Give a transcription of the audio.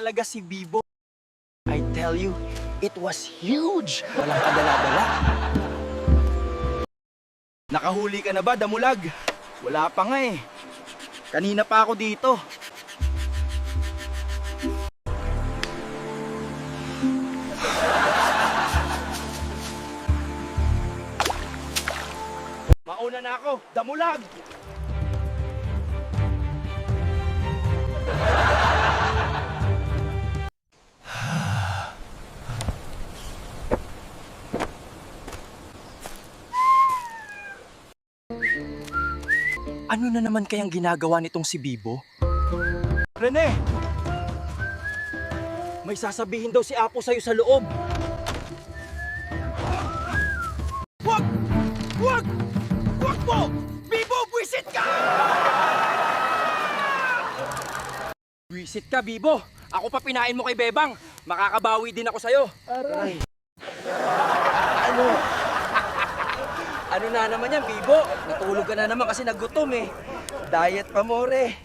talaga si Bibo. I tell you, it was huge. Walang kadala-dala. Nakahuli ka na ba, Damulag? Wala pa nga eh. Kanina pa ako dito. Mauna na ako, Damulag! Ano na naman kayang ginagawa nitong si Bibo? Rene! May sasabihin daw si Apo sa'yo sa loob. Wag! Wag! Wag mo! Bibo, buwisit ka! Buwisit ka, Bibo! Ako pa pinain mo kay Bebang. Makakabawi din ako sa'yo. Aray! Ano? Ano na naman yan, Bibo? Natulog ka na naman kasi nagutom eh. Diet pa, more.